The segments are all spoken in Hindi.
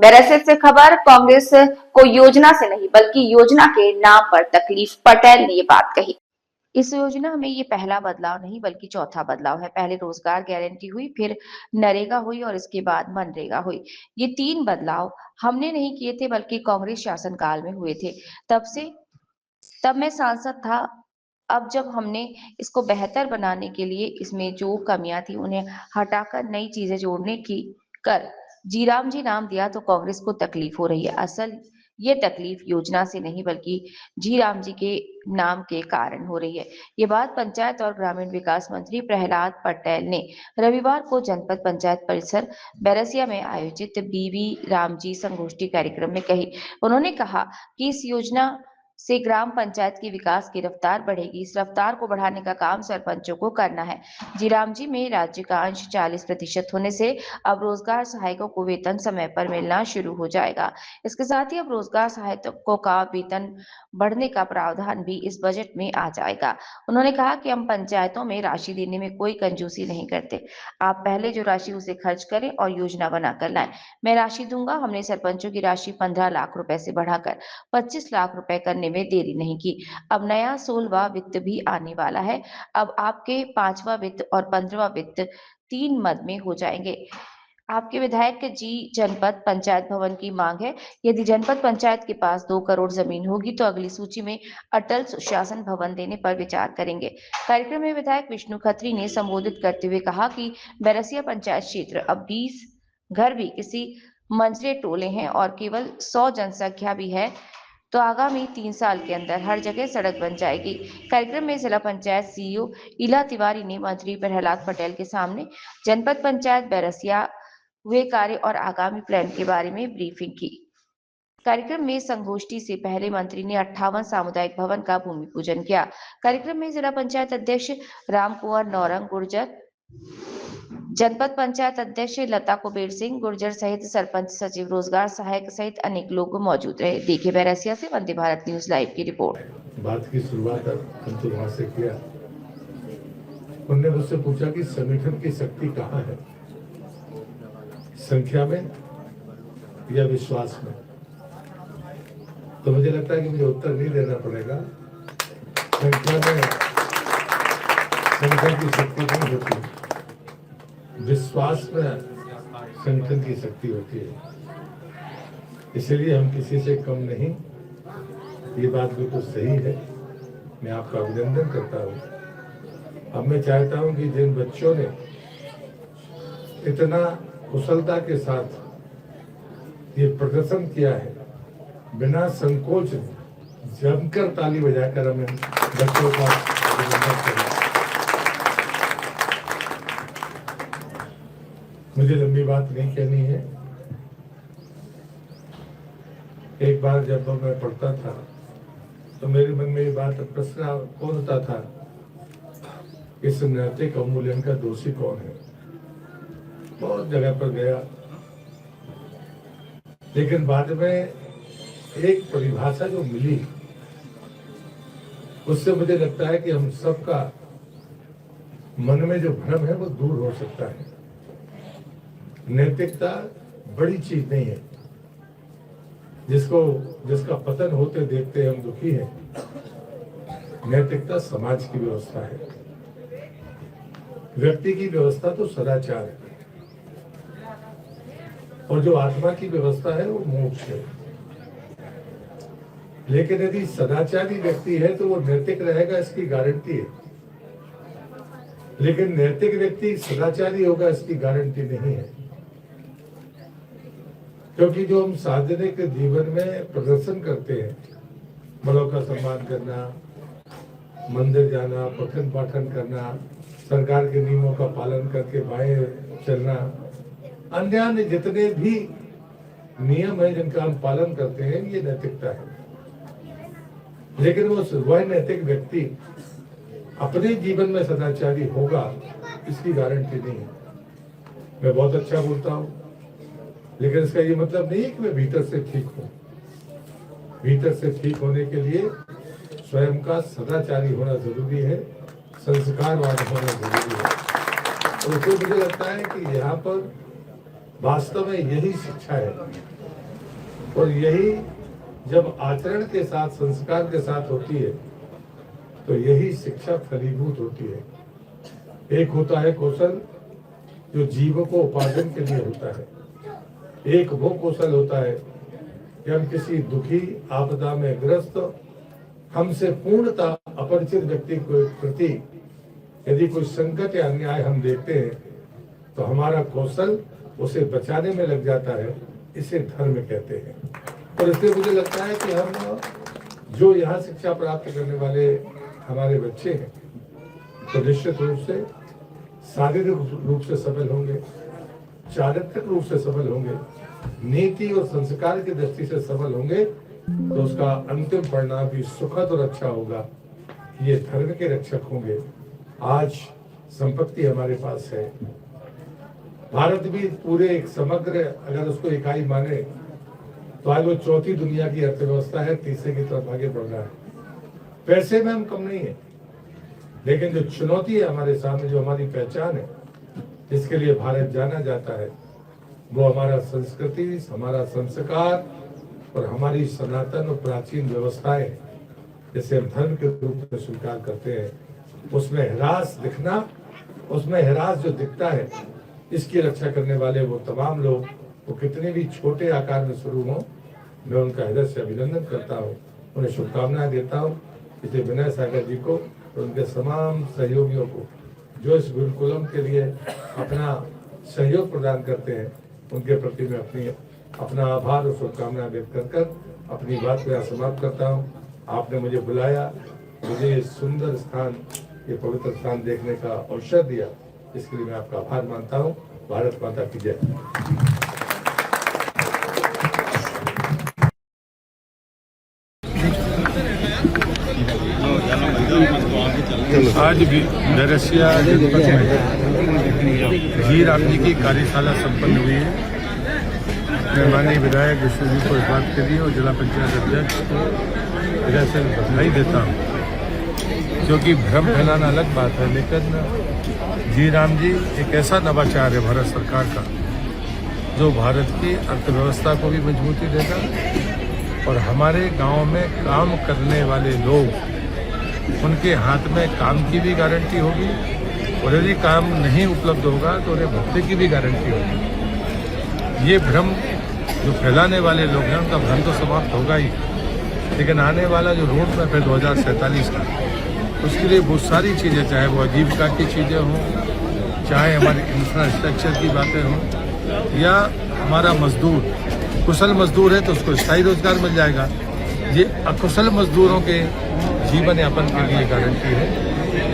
बैरसिया से खबर, कांग्रेस को योजना से नहीं बल्कि योजना के नाम पर तकलीफ, पटेल ने ये बात कही। इस योजना में ये पहला बदलाव नहीं बल्कि चौथा बदलाव है। पहले रोजगार गारंटी हुई, फिर नरेगा हुई और इसके बाद मनरेगा हुई। ये 3 बदलाव हमने नहीं किए थे बल्कि कांग्रेस शासनकाल में हुए थे। तब मैं सांसद था। अब जब हमने इसको बेहतर बनाने के लिए इसमें जो कमियां थी उन्हें हटाकर नई चीजें जोड़ने की कर जीराम जी नाम दिया तो कांग्रेस को तकलीफ हो रही है। असल ये तकलीफ योजना से नहीं बल्कि जी राम जी के नाम के कारण हो रही है। ये बात पंचायत और ग्रामीण विकास मंत्री प्रहलाद पटेल ने रविवार को जनपद पंचायत परिसर बैरसिया में आयोजित बीवी रामजी संगोष्ठी कार्यक्रम में कही। उन्होंने कहा कि इस योजना से ग्राम पंचायत की विकास की रफ्तार बढ़ेगी। इस रफ्तार को बढ़ाने का काम सरपंचों को करना है। जीराम जी में राज्य का अंश 40% होने से अब रोजगार सहायकों को वेतन समय पर मिलना शुरू हो जाएगा। इसके साथ ही अब रोजगार सहायकों का वेतन बढ़ने का प्रावधान भी इस बजट में आ जाएगा। उन्होंने कहा कि हम पंचायतों में राशि देने में कोई कंजूसी नहीं करते। आप पहले जो राशि उसे खर्च करें और योजना बनाकर लाएं। मैं राशि दूंगा। हमने सरपंचों की राशि 15 लाख रुपए से बढ़ाकर 25 लाख रुपए करने में देरी नहीं की। अब नया 16वां वित्त भी आने वाला है। अब आपके 5वां वित्त और 15वां वित्त 3 मद में हो जाएंगे। आपके विधायक जी जनपद पंचायत भवन की मांग है। यदि जनपद पंचायत के पास 2 करोड़ जमीन होगी तो अगली सूची में अटल सुशासन भवन देने पर विचार करेंगे। कार्यक्रम में विधायक विष्णु खत्री ने संबोधित करते हुए कहा कि बैरसिया पंचायत क्षेत्र अब 20 घर भी किसी मंझले टोले हैं और केवल 100 जनसंख्या भी है तो आगामी 3 साल के अंदर हर जगह सड़क बन जाएगी। कार्यक्रम में जिला पंचायत सीईओ इला तिवारी ने मंत्री प्रहलाद पटेल के सामने जनपद पंचायत बैरसिया हुए कार्य और आगामी प्लान के बारे में ब्रीफिंग की। कार्यक्रम में संगोष्ठी से पहले मंत्री ने 58 सामुदायिक भवन का भूमि पूजन किया। कार्यक्रम में जिला पंचायत अध्यक्ष राम कुंवर नौरंग गुर्जर, जनपद पंचायत अध्यक्ष लता कुबेर सिंह गुर्जर सहित सरपंच, सचिव, रोजगार सहायक सहित अनेक लोग मौजूद रहे। देखिए बैरसिया से वंदे भारत न्यूज लाइव की रिपोर्ट। बात की शुरुआत अंतु वहां से किया। उन्होंने मुझसे पूछा कि संगठन की शक्ति कहाँ है, संख्या में या विश्वास में। तो मुझे लगता है कि मुझे उत्तर नहीं देना पड़ेगा। संख्या में संगठन की शक्ति नहीं होती, विश्वास में संगठन की शक्ति होती है। इसलिए हम किसी से कम नहीं, ये बात बिल्कुल सही है। मैं आपका अभिनंदन करता हूँ। अब मैं चाहता हूँ कि जिन बच्चों ने इतना कुशलता के साथ ये प्रदर्शन किया है, बिना संकोच जमकर ताली बजाकर हमें बच्चों का अभिनंदन करें। मुझे लंबी बात नहीं कहनी है। एक बार जब मैं पढ़ता था तो मेरे मन में ये बात प्रश्न होता था, इस नैतिक अवमूल्यन का दोषी कौन है। बहुत जगह पर गया, लेकिन बाद में एक परिभाषा जो मिली उससे मुझे लगता है कि हम सबका मन में जो भ्रम है वो दूर हो सकता है। नैतिकता बड़ी चीज नहीं है जिसका पतन होते देखते हम दुखी हैं। नैतिकता समाज की व्यवस्था है, व्यक्ति की व्यवस्था तो सदाचार है, और जो आत्मा की व्यवस्था है वो मोक्ष है। लेकिन यदि सदाचारी व्यक्ति है तो वो नैतिक रहेगा, इसकी गारंटी है। लेकिन नैतिक व्यक्ति सदाचारी होगा, इसकी गारंटी नहीं है। क्योंकि जो हम सार्वजनिक जीवन में प्रदर्शन करते हैं, बड़ों का सम्मान करना, मंदिर जाना, पठन पाठन करना, सरकार के नियमों का पालन करके बाएं चलना, अन्य जितने भी नियम है जिनका हम पालन करते हैं, ये नैतिकता है। लेकिन वह नैतिक व्यक्ति अपने जीवन में सदाचारी होगा, इसकी गारंटी नहीं है। मैं बहुत अच्छा बोलता हूँ, लेकिन इसका ये मतलब नहीं है कि मैं भीतर से ठीक हूँ। भीतर से ठीक होने के लिए स्वयं का सदाचारी होना जरूरी है, संस्कारवान होना जरूरी है। और फिर मुझे लगता है कि यहाँ पर वास्तव में यही शिक्षा है और यही जब आचरण के साथ, संस्कार के साथ होती है तो यही शिक्षा फलीभूत होती है। एक होता है कौशल जो जीव को उपार्जन के लिए होता है, एक वो कौशल होता है कि हम किसी दुखी, आपदा में ग्रस्त, हमसे पूर्णतः अपरिचित व्यक्ति के प्रति यदि कोई संकट या अन्याय हम देखते हैं तो हमारा कौशल उसे बचाने में लग जाता है। इसे धर्म कहते हैं। और इसलिए मुझे लगता है कि हम जो यहाँ शिक्षा प्राप्त करने वाले हमारे बच्चे हैं तो निश्चित रूप से शारीरिक रूप से सफल होंगे, चारित्रिक रूप से सफल होंगे, नीति और संस्कार की दृष्टि से सफल होंगे तो उसका अंतिम परिणाम भी सुखद और अच्छा होगा। ये धर्म के रक्षक होंगे। आज संपत्ति हमारे पास है। भारत भी पूरे एक समग्र, अगर उसको इकाई माने तो आज वो चौथी दुनिया की अर्थव्यवस्था है, तीसरे की तरफ आगे बढ़ रहा है। पैसे में हम कम नहीं है, लेकिन जो चुनौती है हमारे सामने, जो हमारी पहचान है, जिसके लिए भारत जाना जाता है, वो हमारा संस्कृति, हमारा संस्कार और हमारी सनातन और प्राचीन व्यवस्थाएं, जैसे हम धर्म के रूप में स्वीकार करते हैं, उसमें ह्रास दिखना, उसमें ह्रास जो दिखता है, इसकी रक्षा करने वाले वो तमाम लोग, वो कितने भी छोटे आकार में शुरू हों, मैं उनका हृदय से अभिनंदन करता हूँ, उन्हें शुभकामनाएं देता हूँ। इसलिए विनय सागर जी को और उनके तमाम सहयोगियों को जो इस गुरुकुलम के लिए अपना सहयोग प्रदान करते हैं, उनके प्रति मैं अपना आभार और शुभकामनाएं व्यक्त कर अपनी बात को यहाँ समाप्त करता हूँ। आपने मुझे बुलाया, मुझे ये सुंदर स्थान, ये पवित्र स्थान देखने का अवसर दिया, इसके लिए मैं आपका आभार मानता हूँ। भारत माता की जय। आज भी बैरसिया जनपद में जी राम जी की कार्यशाला संपन्न हुई है। मैं माननीय विधायक विश्वजीत को इस बात के लिए और जिला पंचायत अध्यक्ष को हृदय से बधाई देता हूँ, क्योंकि भ्रम फैलाना अलग बात है, लेकिन जी राम जी एक ऐसा नवाचार है भारत सरकार का जो भारत की अर्थव्यवस्था को भी मजबूती देगा और हमारे गांव में काम करने वाले लोग, उनके हाथ में काम की भी गारंटी होगी और यदि काम नहीं उपलब्ध होगा तो उन्हें भत्ते की भी गारंटी होगी। ये भ्रम जो फैलाने वाले लोग हैं उनका भ्रम तो समाप्त होगा ही, लेकिन आने वाला जो रोड मैप है 2047 का, उसके लिए बहुत सारी चीज़ें, चाहे वो आजीविका की चीज़ें हों, चाहे हमारे इंफ्रास्ट्रक्चर की बातें हों, या हमारा मजदूर कुशल मजदूर है तो उसको स्थायी रोजगार मिल जाएगा। ये अकुशल मजदूरों के जीवन यापन के लिए गारंटी है।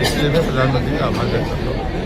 इसलिए मैं प्रधानमंत्री का आभार व्यक्त करता हूँ।